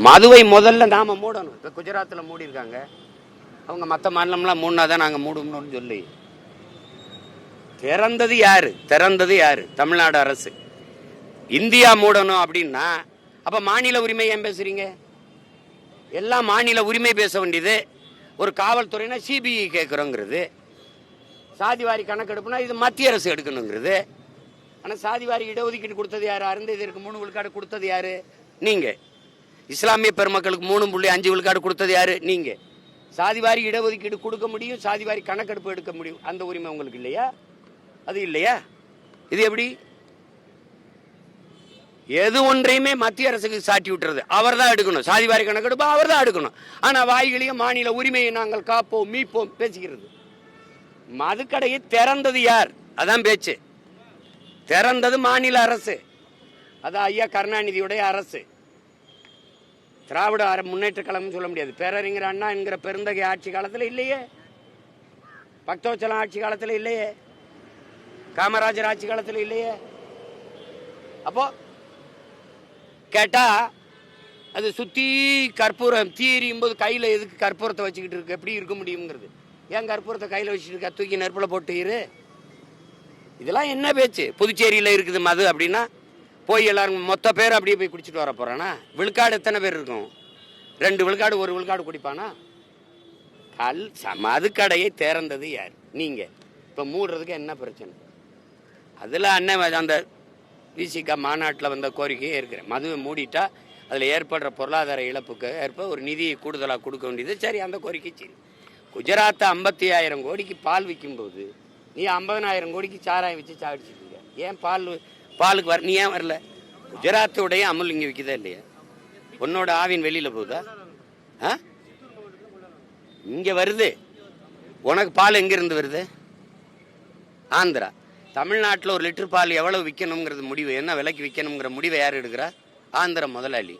மதுவை முதல்ல நாம மூடணும். இப்போ குஜராத்தில் மூடி இருக்காங்க, அவங்க மற்ற மாநிலம்லாம் மூணா தான் நாங்கள் மூடணும்னு சொல்லி திறந்தது யாரு? திறந்தது யாரு? தமிழ்நாடு அரசு. இந்தியா மூடணும் அப்படின்னா அப்ப மாநில உரிமை ஏன் பேசுறீங்க? எல்லாம் மாநில உரிமை பேச வேண்டியது. ஒரு காவல்துறைனா சிபிஐ கேட்குறோங்கிறது, சாதிவாரி கணக்கெடுப்புனா இது மத்திய அரசு எடுக்கணுங்கிறது. ஆனால் சாதிவாரி இடஒதுக்கீடு கொடுத்தது யாரு? அருந்ததிற்கு 3 விழுக்காடு கொடுத்தது யாரு? நீங்க. இஸ்லாமிய பெருமக்களுக்கு 3.5 விழுக்காடு கொடுத்தது யாரு? நீங்க. சாதிவாரி இடஒதுக்கீடு கொடுக்க முடியும், சாதிவாரி கணக்கெடுப்பு எடுக்க முடியும். அந்த உரிமை உங்களுக்கு இல்லையா? அது இல்லையா? இது எப்படி? எது ஒன்றையுமே மத்திய அரசுக்கு சாட்டி விட்டுறது. அவர் தான் எடுக்கணும், சாதிவாரி கணக்கெடுப்பு அவர் தான் எடுக்கணும். ஆனா வாய்களையும் மாநில உரிமையை நாங்கள் காப்போம் மீட்போம் பேசிக்கிறது. மதுக்கடையை திறந்தது யார்? அதான் பேச்சு. திறந்தது மாநில அரசு. அதான் ஐயா கருணாநிதியுடைய அரசு. திராவிட முன்னேற்ற கழகம் சொல்ல முடியாது. பேரறிஞர் அண்ணா என்கிற பெருந்தகை ஆட்சி காலத்தில் இல்லையே, பக்தவச்சலம் ஆட்சி காலத்தில் இல்லையே, காமராஜர் ஆட்சி காலத்தில் இல்லையே. அப்போ கேட்டா அது சுத்தி கற்பூரம் தீ எரியும் போது கையில எதுக்கு கற்பூரத்தை வச்சுக்கிட்டு இருக்கு? எப்படி இருக்க முடியுங்கிறது. ஏன் கற்பூரத்தை கையில வச்சுட்டு இருக்க? தூக்கி நெருப்புல போட்டு இரு. இதெல்லாம் என்ன பேச்சு? புதுச்சேரியில இருக்குது மது அப்படின்னா போய் எல்லாரும் மொத்த பேர் அப்படியே போய் குடிச்சிட்டு வர போறானா? விழுக்காடு எத்தனை பேர் இருக்கும்? 2 விழுக்காடு 1 விழுக்காடு குடிப்பானா? மதுக்கடையை திறந்தது யார்? நீங்க. இப்ப மூடுறதுக்கு என்ன பிரச்சனை? அதுல அண்ணன் அந்த விசிகா மாநாட்டில் வந்த கோரிக்கையே இருக்கிறேன். மதுவை மூடிட்டா அதில் ஏற்படுற பொருளாதார இழப்புக்கு ஏற்ப ஒரு நிதியை கூடுதலாக கொடுக்க வேண்டியது. சரி, அந்த கோரிக்கை சரி. குஜராத்தை 55,000 கோடிக்கு பால் விற்கும்போது நீ 50,000 கோடிக்கு சாராயம் வச்சு சாடிச்சிருக்கீங்க. ஏன் பாலுக்கு நீ ஏன் வரல? குஜராத்தோடைய அமுல் இங்கே விற்குதா இல்லையா? உன்னோட ஆவின் வெளியில் போகுதா? இங்கே வருது. உனக்கு பால் எங்கேருந்து வருது? ஆந்திரா. தமிழ்நாட்டில் 1 லிட்டர் பால் எவ்வளவு விற்கணுங்கிறது முடிவு, என்ன விலைக்கு விற்கணுங்கிற முடிவை யார் எடுக்கிறா? ஆந்திர முதலாளி.